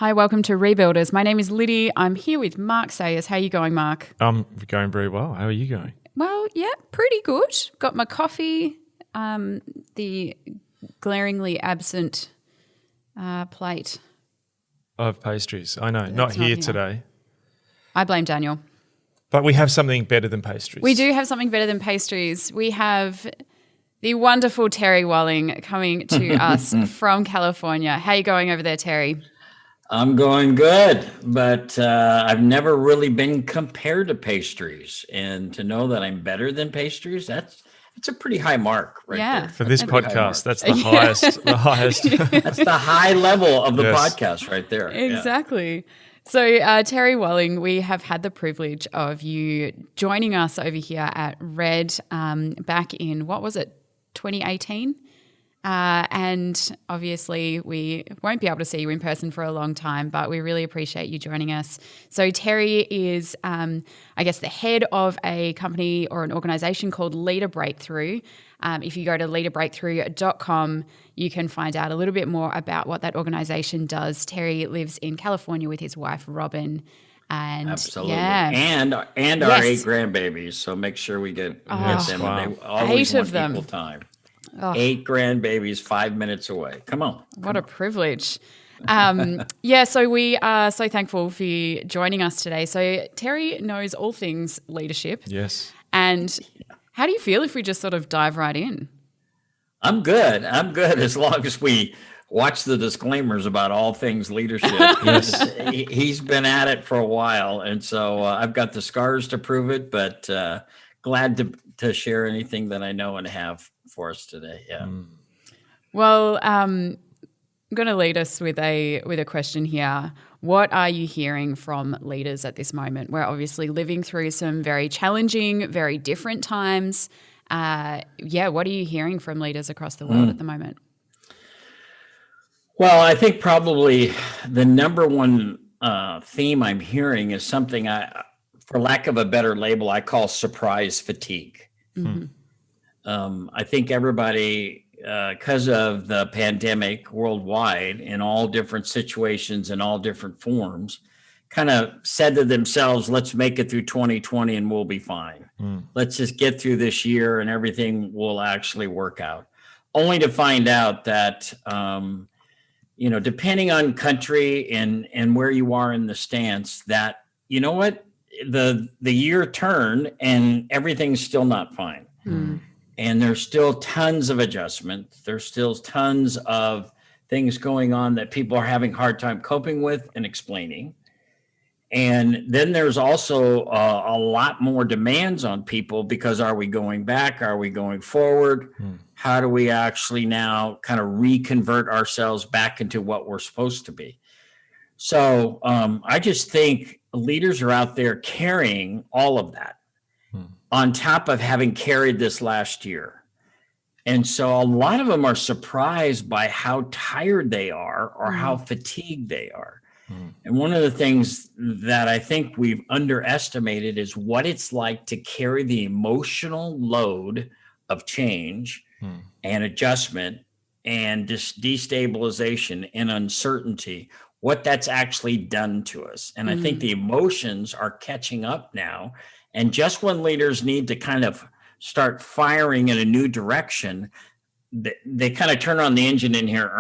Hi, welcome to Rebuilders. My name is Liddy. I'm here with Mark Sayers. How are you going, Mark? I'm going very well. How are you going? Well, yeah, pretty good. Got my coffee, the glaringly absent plate. Of pastries. I know, That's not here today. I blame Daniel. But we have something better than pastries. We do have something better than pastries. We have the wonderful Terry Walling coming to us from California. How are you going over there, Terry? I'm going good, but I've never really been compared to pastries. And to know that I'm better than pastries, that's a pretty high mark right there. For this podcast, that's the highest. The highest. That's the high level of the Yes. podcast right there. Exactly. Yeah. So, Terry Walling, we have had the privilege of you joining us over here at Red back in, 2018? And obviously we won't be able to see you in person for a long time, but we really appreciate you joining us. So Terry is, the head of a company or an organization called Leader Breakthrough. If you go to leaderbreakthrough.com, you can find out a little bit more about what that organization does. Terry lives in California with his wife, Robin. And Absolutely. Yeah. And our 8 grandbabies. So make sure we get them. Wow. And they always 8 want of them. equal time. Oh. 8 grandbabies, 5 minutes away. Come on. What a privilege. So we are so thankful for you joining us today. So Terry knows all things leadership. Yes. And how do you feel if we just sort of dive right in? I'm good as long as we watch the disclaimers about all things leadership. He's been at it for a while, and so I've got the scars to prove it, but glad to share anything that I know and have for us today. Yeah. Well, I'm going to lead us with a question here. What are you hearing from leaders at this moment? We're obviously living through some very challenging, very different times. What are you hearing from leaders across the world at the moment? Well, I think probably the number one theme I'm hearing is something for lack of a better label, I call surprise fatigue. I think everybody, because of the pandemic worldwide in all different situations and all different forms, kind of said to themselves, let's make it through 2020 and we'll be fine. Let's just get through this year and everything will actually work out. Only to find out that, depending on country and where you are in the stance, that, you know what, the year turned and everything's still not fine. And there's still tons of adjustment. There's still tons of things going on that people are having a hard time coping with and explaining. And then there's also a lot more demands on people because are we going back? Are we going forward? How do we actually now kind of reconvert ourselves back into what we're supposed to be? So I just think leaders are out there carrying all of that on top of having carried this last year. And so a lot of them are surprised by how tired they are or how fatigued they are. And one of the things that I think we've underestimated is what it's like to carry the emotional load of change and adjustment and destabilization and uncertainty, what that's actually done to us. And I think the emotions are catching up now. And just when leaders need to kind of start firing in a new direction, they kind of turn on the engine in here.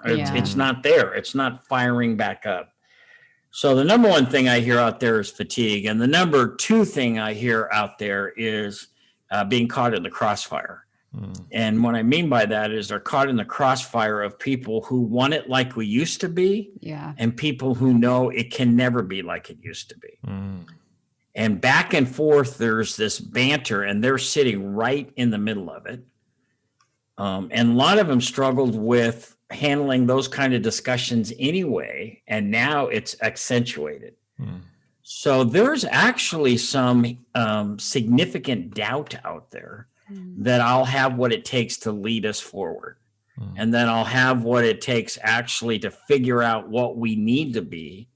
It's not there. It's not firing back up. So the number one thing I hear out there is fatigue. And the number two thing I hear out there is being caught in the crossfire. And what I mean by that is they're caught in the crossfire of people who want it like we used to be and people who know it can never be like it used to be. And back and forth, there's this banter, and they're sitting right in the middle of it. And a lot of them struggled with handling those kind of discussions anyway, and now it's accentuated. So there's actually some significant doubt out there that I'll have what it takes to lead us forward. And then I'll have what it takes actually to figure out what we need to be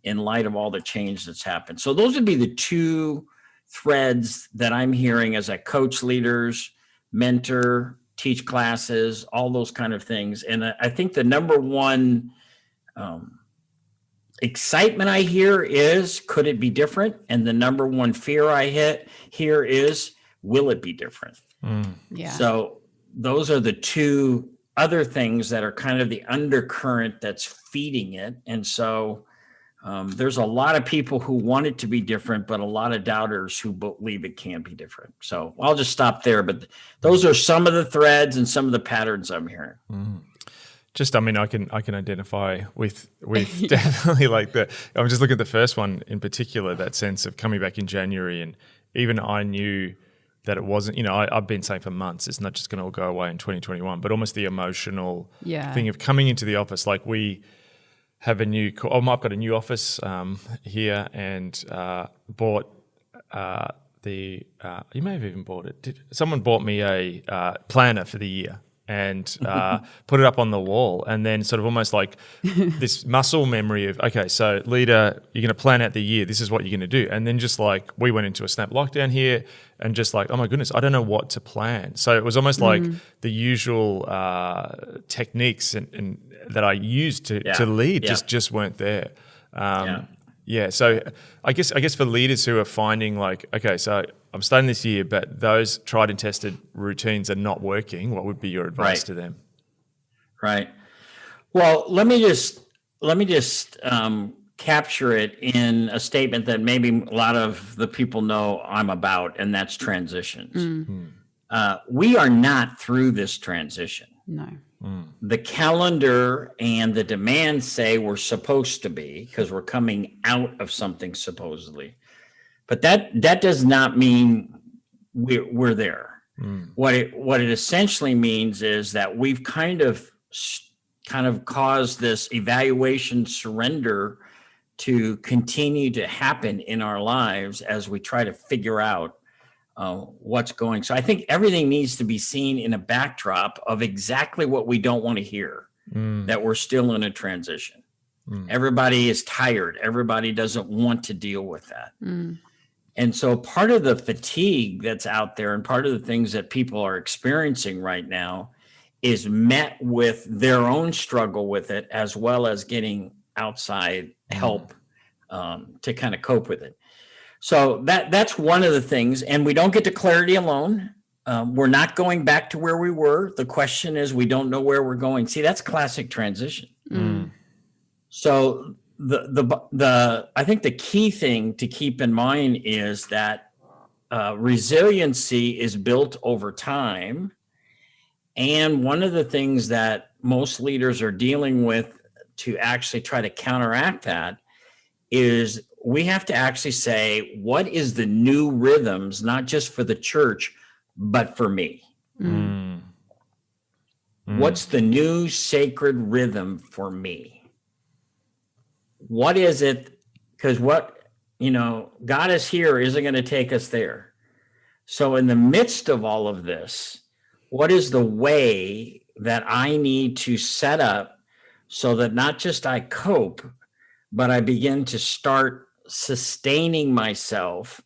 in light of all the change that's happened. So those would be the two threads that I'm hearing as I coach leaders, mentor, teach classes, all those kind of things. And I think the number one excitement I hear is, could it be different? And the number one fear I hear is, will it be different? Yeah. So those are the two other things that are kind of the undercurrent that's feeding it. And so there's a lot of people who want it to be different, but a lot of doubters who believe it can be different. So I'll just stop there. But those are some of the threads and some of the patterns I'm hearing. Just, I mean, I can identify with definitely like I'm just looking at the first one in particular, that sense of coming back in January, and even I knew that it wasn't, I've been saying for months, it's not just going to go away in 2021, but almost the emotional thing of coming into the office. Like we have I've got a new office here, and bought you may have even bought it. Someone bought me a planner for the year and put it up on the wall, and then sort of almost like this muscle memory of, okay, so leader, you're going to plan out the year, this is what you're going to do. And then just like we went into a snap lockdown here, and just like, oh my goodness, I don't know what to plan. So it was almost like the usual techniques and that I used to lead just weren't there. So I guess for leaders who are finding like, okay, so I'm starting this year, but those tried and tested routines are not working, what would be your advice to them? Right. Well, let me just capture it in a statement that maybe a lot of the people know I'm about, and that's transitions. We are not through this transition. No. The calendar and the demands say we're supposed to be, because we're coming out of something supposedly. But that does not mean we're there. What it essentially means is that we've kind of caused this evaluation surrender to continue to happen in our lives as we try to figure out what's going. So I think everything needs to be seen in a backdrop of exactly what we don't want to hear, that we're still in a transition. Everybody is tired. Everybody doesn't want to deal with that. And so part of the fatigue that's out there and part of the things that people are experiencing right now is met with their own struggle with it, as well as getting outside help to kind of cope with it. So that's one of the things. And we don't get to clarity alone. We're not going back to where we were. The question is, we don't know where we're going. See, that's classic transition. So I think the key thing to keep in mind is that resiliency is built over time. And one of the things that most leaders are dealing with to actually try to counteract that is we have to actually say, what is the new rhythms, not just for the church, but for me? What's the new sacred rhythm for me? What is it? Because God is here isn't going to take us there. So in the midst of all of this, what is the way that I need to set up so that not just I cope, but I begin to start sustaining myself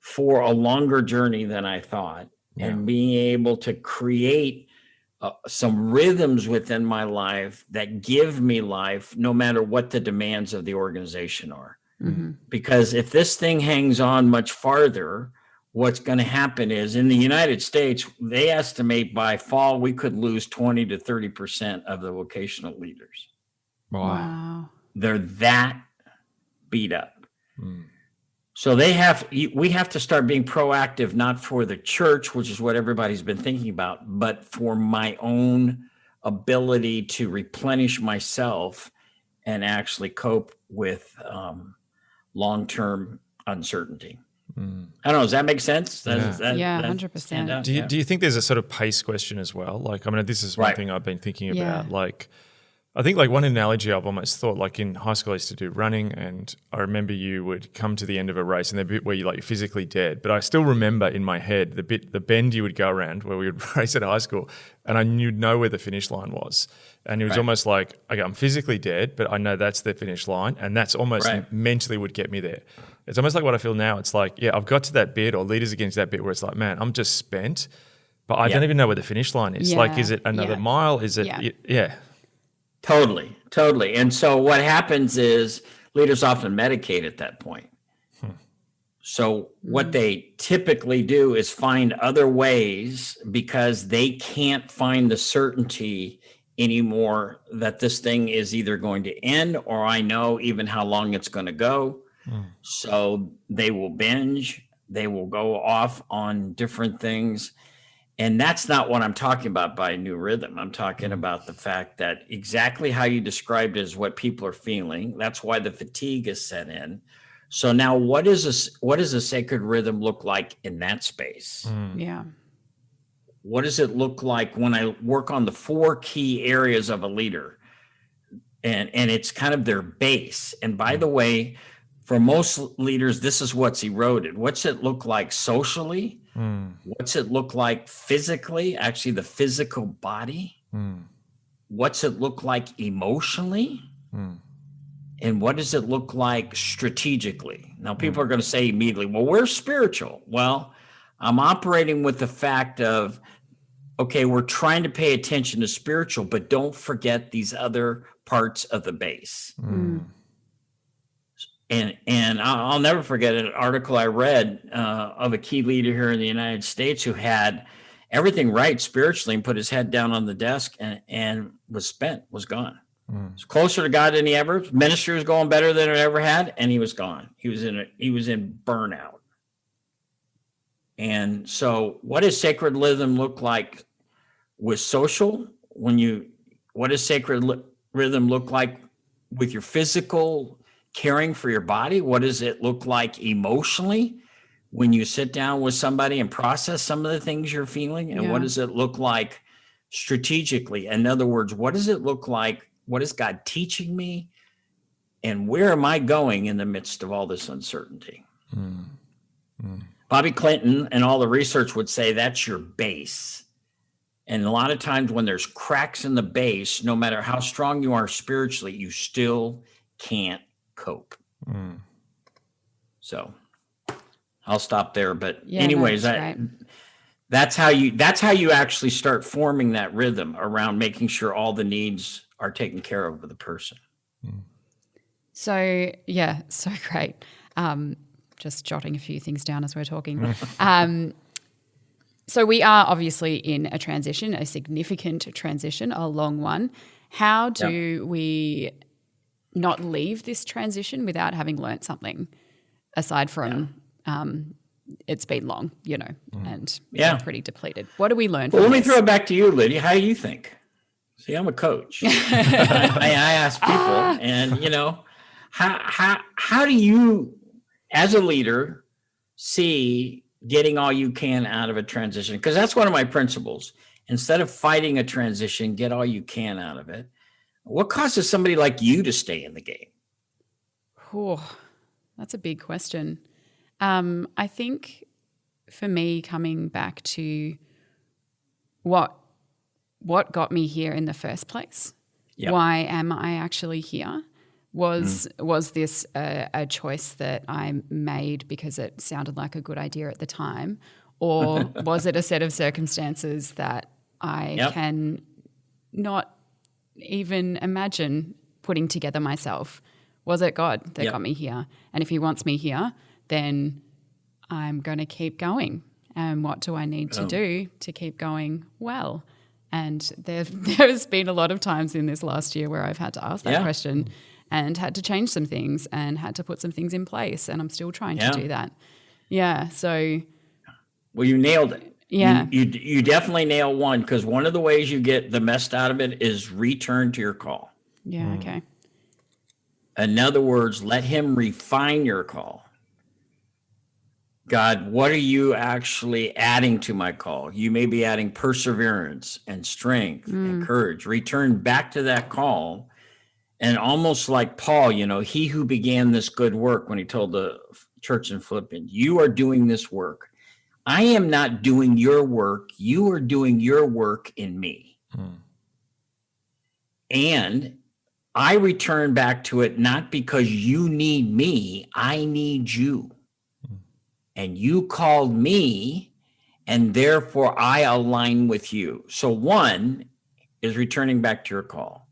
for a longer journey than I thought, and being able to create some rhythms within my life that give me life no matter what the demands of the organization are. Because if this thing hangs on much farther, what's going to happen is in the United States, they estimate by fall, we could lose 20 to 30% of the vocational leaders. Wow. They're that beat up. So we have to start being proactive, not for the church, which is what everybody's been thinking about, but for my own ability to replenish myself and actually cope with long-term uncertainty. I don't know. Does that make sense? 100%. Do you think there's a sort of pace question as well? Like, I mean, this is one thing I've been thinking about. Like, I think like one analogy I've almost thought, like in high school I used to do running, and I remember you would come to the end of a race and the bit where you're like physically dead, but I still remember in my head the bend you would go around where we would race at high school, and I know where the finish line was. And it was almost like, okay, I'm physically dead, but I know that's the finish line, and that's almost mentally would get me there. It's almost like what I feel now. It's like, I've got to that bit, or leaders against that bit where it's like, man, I'm just spent, but I don't even know where the finish line is. Like, is it another mile? Is it, Totally. And so what happens is leaders often medicate at that point. So what they typically do is find other ways because they can't find the certainty anymore that this thing is either going to end, or I know even how long it's going to go. So they will binge, they will go off on different things. And that's not what I'm talking about by new rhythm. I'm talking about the fact that exactly how you described is what people are feeling. That's why the fatigue is set in. So now what does a sacred rhythm look like in that space? Yeah. What does it look like when I work on the 4 key areas of a leader? And it's kind of their base. And by the way, for most leaders, this is what's eroded. What's it look like socially? What's it look like physically? Actually, the physical body. What's it look like emotionally? And what does it look like strategically? Now, people are going to say immediately, well, we're spiritual. Well, I'm operating with the fact of, okay, we're trying to pay attention to spiritual, but don't forget these other parts of the base. And I'll never forget an article I read of a key leader here in the United States who had everything right spiritually and put his head down on the desk and was spent, was gone. Was closer to God than he ever. Ministry was going better than it ever had, and he was gone. He was in burnout. And so, what does sacred rhythm look like with social? What does sacred rhythm look like with your physical caring for your body? What does it look like emotionally when you sit down with somebody and process some of the things you're feeling? And what does it look like strategically? In other words, what does it look like? What is God teaching me? And where am I going in the midst of all this uncertainty? Bobby Clinton and all the research would say that's your base. And a lot of times when there's cracks in the base, no matter how strong you are spiritually, you still can't cope. So I'll stop there. But anyways, that's how you actually start forming that rhythm around making sure all the needs are taken care of with the person. So great. Just jotting a few things down as we're talking. So we are obviously in a transition, a significant transition, a long one. How do we not leave this transition without having learnt something aside from it's been long, and we're pretty depleted? What do we learn from Well, let me this? throw it back to you, Lydia. How do you think? See, I'm a coach. I ask people, and how do you, as a leader, see getting all you can out of a transition? Because that's one of my principles. Instead of fighting a transition, get all you can out of it. What causes somebody like you to stay in the game? Oh, that's a big question. I think for me, coming back to what got me here in the first place, why am I actually here? Was this a choice that I made because it sounded like a good idea at the time, or was it a set of circumstances that I can not even imagine putting together myself? Was it God that got me here? And if he wants me here, then I'm going to keep going. And what do I need to do to keep going well? And there's been a lot of times in this last year where I've had to ask that question and had to change some things and had to put some things in place. And I'm still trying to do that. Yeah. So. Well, you nailed it. Yeah. You definitely nail one, because one of the ways you get the best out of it is return to your call. Yeah. Okay. In other words, let him refine your call. God, what are you actually adding to my call? You may be adding perseverance and strength and courage. Return back to that call. And almost like Paul, he who began this good work, when he told the church in Philippians, you are doing this work. I am not doing your work. You are doing your work in me. And I return back to it not because you need me, I need you. And you called me, and therefore I align with you. So one is returning back to your call.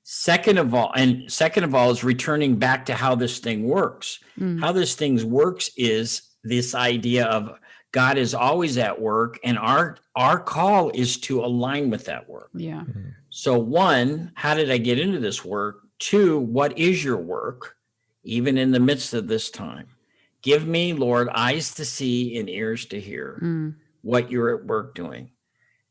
Second of all, is returning back to how this thing works. How this thing works is this idea of God is always at work, and our call is to align with that work. Yeah. So 1, how did I get into this work? 2, what is your work, even in the midst of this time? Give me, Lord, eyes to see and ears to hear what you're at work doing.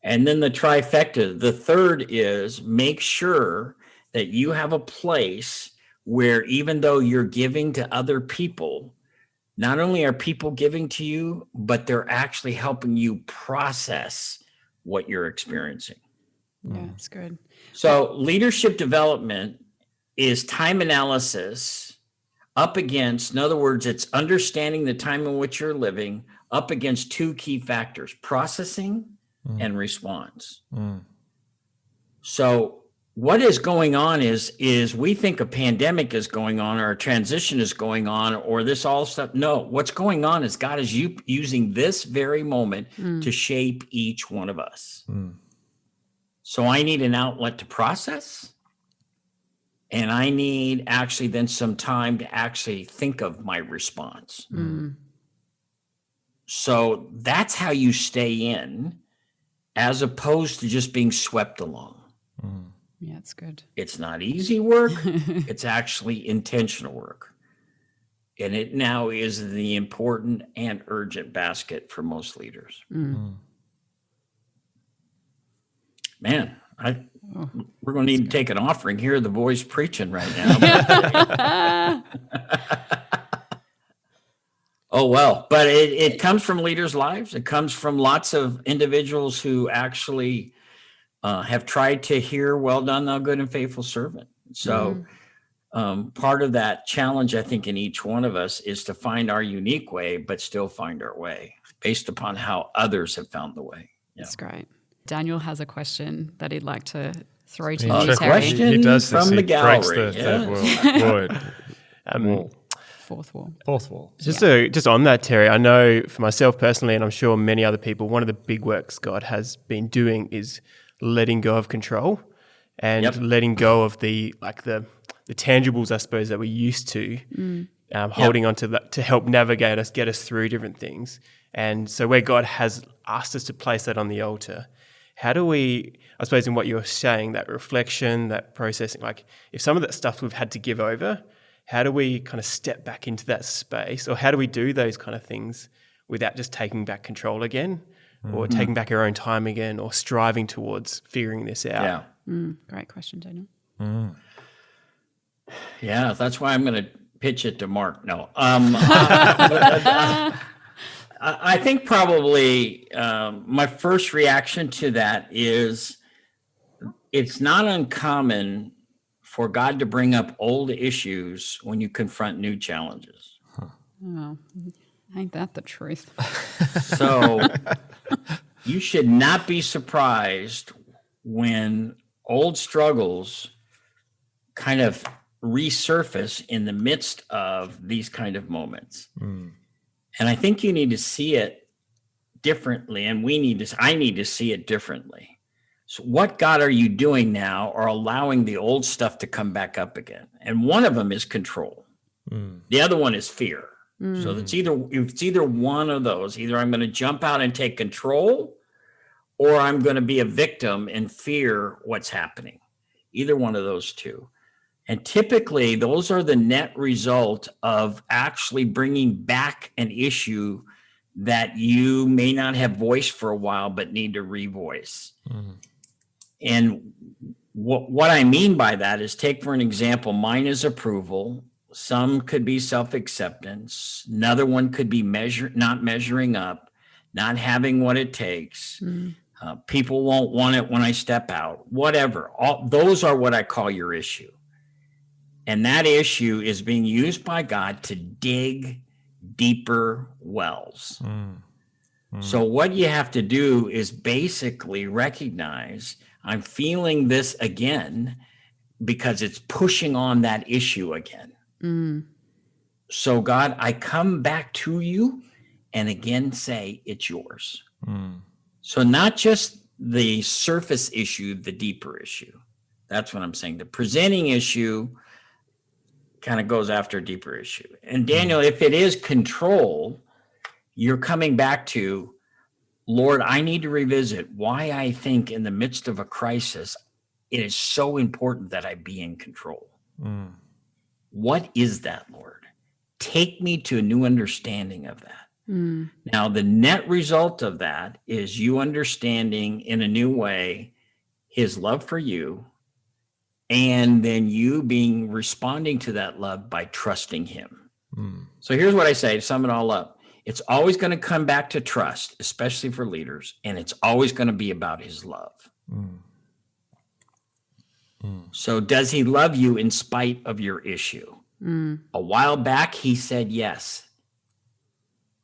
And then the trifecta, the third is make sure that you have a place where even though you're giving to other people, not only are people giving to you, but they're actually helping you process what you're experiencing. Yeah, that's good. So leadership development is time analysis up against, in other words, it's understanding the time in which you're living up against 2 key factors, processing and response. So what is going on is we think a pandemic is going on or a transition is going on or this all stuff. No, what's going on is God is using this very moment to shape each one of us. So I need an outlet to process, and I need actually then some time to actually think of my response. So that's how you stay in, as opposed to just being swept along. Yeah, it's good. It's not easy work. It's actually intentional work. And it now is the important and urgent basket for most leaders. Man, we're going to need to take an offering. Hear the boys preaching right now. Oh, well, but it comes from leaders' lives. It comes from lots of individuals who actually have tried to hear, well done, thou good and faithful servant. So part of that challenge, I think, in each one of us is to find our unique way, but still find our way based upon how others have found the way. Yeah. That's great. Daniel has a question that he'd like to throw to you, Terry. Question He does this. from the He breaks gallery. the third wall. Fourth wall. Fourth wall. Just on that, Terry, I know for myself personally, and I'm sure many other people, one of the big works God has been doing is letting go of control and letting go of the tangibles, I suppose, that we're used to, holding on to that to help navigate us, get us through different things. And so where God has asked us to place that on the altar, how do we, I suppose in what you're saying, that reflection, that processing, like if some of that stuff we've had to give over, how do we kind of step back into that space, or how do we do those kind of things without just taking back control again, or taking back our own time again, or striving towards figuring this out? Yeah. Great question, Daniel. Yeah, that's why I'm going to pitch it to Mark. No. I think probably my first reaction to that is it's not uncommon for God to bring up old issues when you confront new challenges. Oh, ain't that the truth? So you should not be surprised when old struggles kind of resurface in the midst of these kind of moments. And I think you need to see it differently, and I need to see it differently. So what God are you doing now, or allowing the old stuff to come back up again? And one of them is control. The other one is fear. So it's either one of those. Either I'm going to jump out and take control, or I'm going to be a victim and fear what's happening. Either one of those two. And typically, those are the net result of actually bringing back an issue that you may not have voiced for a while, but need to revoice. And what I mean by that is, take for an example, mine is approval. Some could be self-acceptance. Another one could be not measuring up, not having what it takes. People won't want it when I step out, whatever. Those are what I call your issue. And that issue is being used by God to dig deeper wells. So what you have to do is basically recognize, I'm feeling this again because it's pushing on that issue again. So God, I come back to you and again say it's yours. So not just the surface issue, the deeper issue. That's what I'm saying. The presenting issue kind of goes after a deeper issue. And Daniel, if it is control, you're coming back to, Lord, I need to revisit why I think in the midst of a crisis, it is so important that I be in control. What is that, Lord? Take me to a new understanding of that. Now, the net result of that is you understanding in a new way his love for you, and then you responding to that love by trusting him. So here's what I say to sum it all up. It's always going to come back to trust, especially for leaders, and it's always going to be about his love. So does he love you in spite of your issue? A while back, he said yes.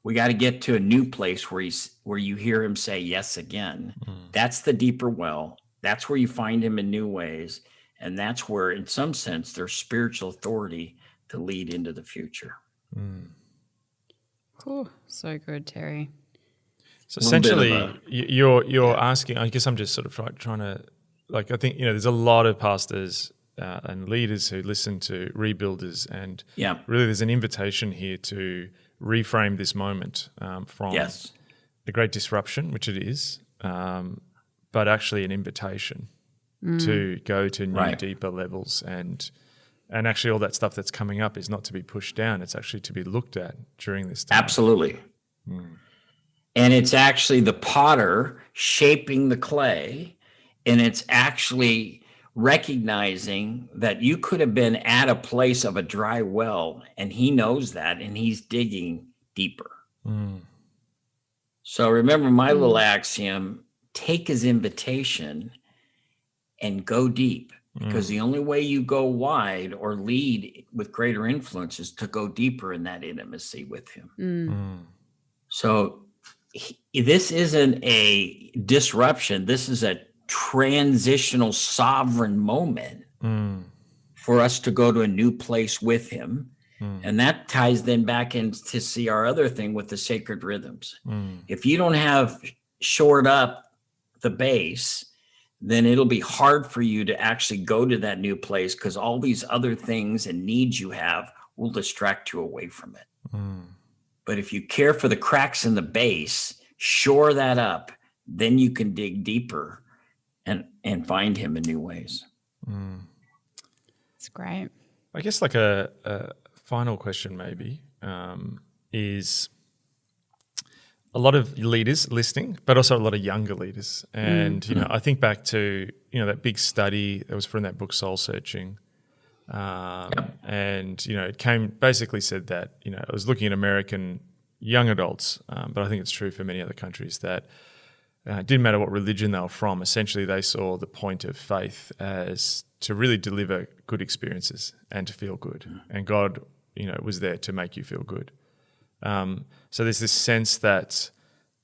We got to get to a new place where you hear him say yes again. That's the deeper well. That's where you find him in new ways. And that's where, in some sense, there's spiritual authority to lead into the future. Cool. So good, Terry. So essentially, you're asking, I guess I'm just sort of trying to, I think, there's a lot of pastors and leaders who listen to rebuilders, and really there's an invitation here to reframe this moment from the great disruption, which it is, but actually an invitation to go to new, deeper levels. And actually all that stuff that's coming up is not to be pushed down. It's actually to be looked at during this time. Absolutely. And it's actually the potter shaping the clay, and it's actually recognizing that you could have been at a place of a dry well, and he knows that, and he's digging deeper. So remember my little axiom, take his invitation and go deep, because the only way you go wide or lead with greater influence is to go deeper in that intimacy with him. So this isn't a disruption. This is a transitional sovereign moment for us to go to a new place with him. And that ties then back in to see our other thing with the sacred rhythms. If you don't have shored up the base, then it'll be hard for you to actually go to that new place, because all these other things and needs you have will distract you away from it. But if you care for the cracks in the base, shore that up, then you can dig deeper and find him in new ways. It's great. I guess like a final question maybe is a lot of leaders listening, but also a lot of younger leaders. And, I think back to, that big study that was from that book, Soul Searching. And, it basically said that, it was looking at American young adults, but I think it's true for many other countries, that it didn't matter what religion they were from. Essentially, they saw the point of faith as to really deliver good experiences and to feel good. And God, was there to make you feel good. So there's this sense that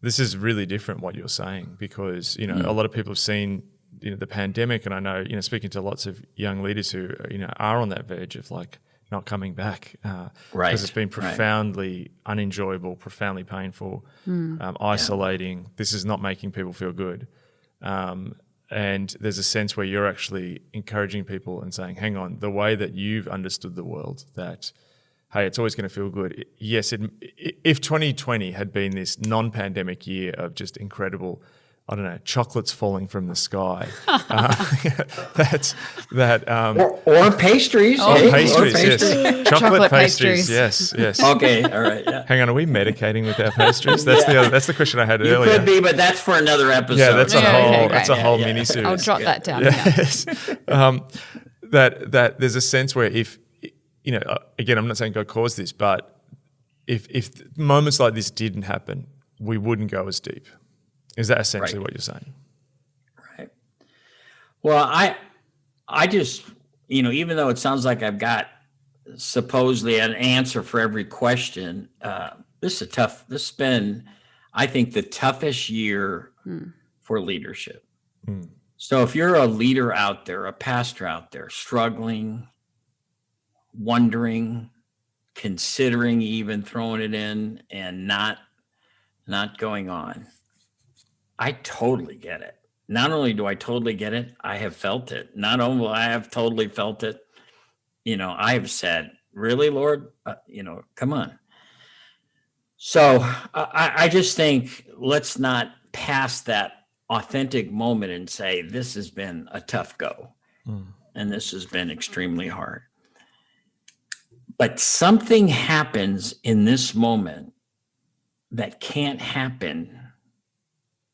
this is really different what you're saying, because, a lot of people have seen, the pandemic, and I know, speaking to lots of young leaders who, are on that verge of not coming back, because it's been profoundly unenjoyable, profoundly painful, isolating. This is not making people feel good. And there's a sense where you're actually encouraging people and saying, hang on, the way that you've understood the world, that, hey, it's always going to feel good. Yes, if 2020 had been this non-pandemic year of just incredible, I don't know, chocolates falling from the sky. Or pastries. Or pastries, yes. Chocolate pastries, yes. Okay, all right. Yeah. Hang on, are we medicating with our pastries? That's the question I had You earlier. could be, but that's for another episode. Yeah, that's a whole mini-series. I'll jot that down. Yes. That there's a sense where if, again, I'm not saying God caused this, but if moments like this didn't happen, we wouldn't go as deep. Is that essentially what you're saying? Right. Well, I just, even though it sounds like I've got supposedly an answer for every question, this has been, I think, the toughest year for leadership. So if you're a leader out there, a pastor out there, struggling, wondering, considering even throwing it in and not going on, I totally get it. not only do I totally get it, I have felt it. Not only I have totally felt it, I have said, really, Lord, come on. So I just think let's not pass that authentic moment and say, this has been a tough go. And this has been extremely hard. But something happens in this moment that can't happen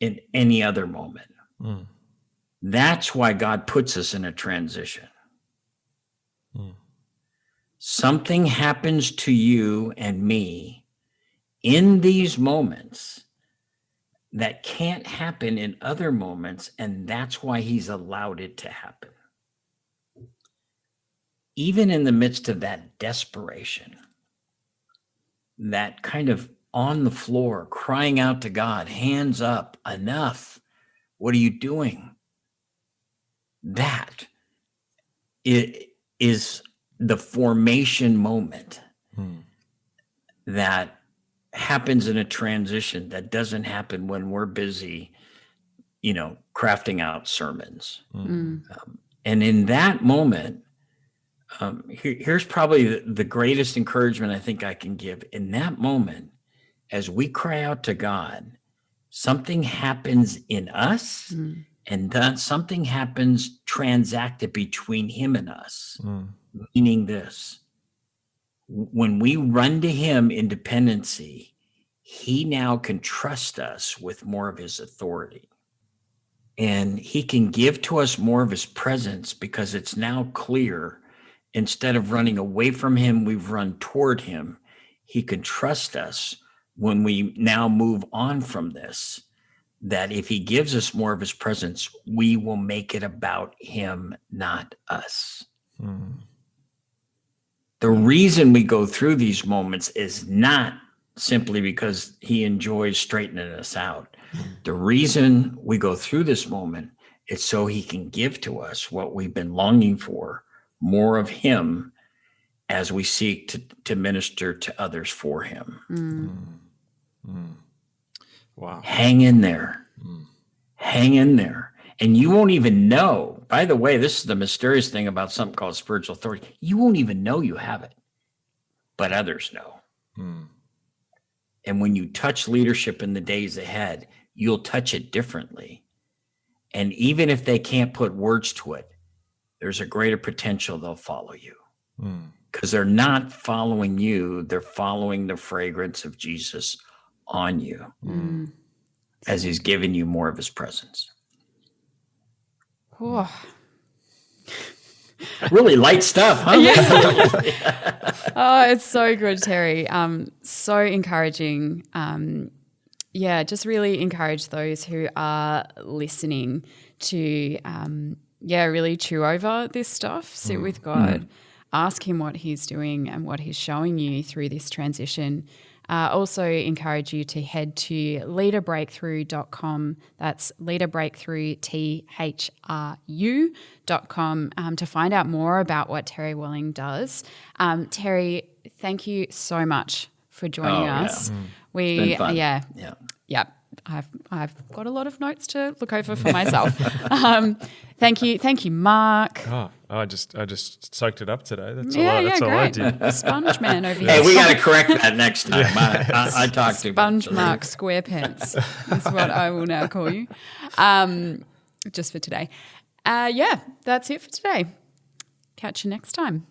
in any other moment. That's why God puts us in a transition. Something happens to you and me in these moments that can't happen in other moments, and that's why he's allowed it to happen. Even in the midst of that desperation, that kind of on the floor, crying out to God, hands up, enough. What are you doing? That is the formation moment that happens in a transition that doesn't happen when we're busy, crafting out sermons. And in that moment, here's probably the greatest encouragement I think I can give. In that moment, as we cry out to God, something happens in us, and then something happens transacted between him and us, meaning this. When we run to him in dependency, he now can trust us with more of his authority. And he can give to us more of his presence because it's now clear. Instead of running away from him, we've run toward him. He can trust us when we now move on from this, that if he gives us more of his presence, we will make it about him, not us. The reason we go through these moments is not simply because he enjoys straightening us out. The reason we go through this moment is so he can give to us what we've been longing for, more of him, as we seek to minister to others for him. Wow. Hang in there. Hang in there. And you won't even know. By the way, this is the mysterious thing about something called spiritual authority. You won't even know you have it, but others know. And when you touch leadership in the days ahead, you'll touch it differently. And even if they can't put words to it, there's a greater potential they'll follow you. Because they're not following you, they're following the fragrance of Jesus on you as he's giving you more of his presence. Oh. Really light stuff, huh? Oh, it's so good, Terry. So encouraging. Just really encourage those who are listening to, really chew over this stuff, sit with God, ask him what he's doing and what he's showing you through this transition. Also encourage you to head to leaderbreakthrough.com. That's leaderbreakthrough.com to find out more about what Terry Welling does. Terry, thank you so much for joining us. It's been fun. I've got a lot of notes to look over for myself. Thank you, Mark. I just soaked it up today. That's Great. all I did. Sponge man over here. Hey, we got to correct that next time. I talked to Sponge Mark SquarePants is what I will now call you. Just for today. That's it for today. Catch you next time.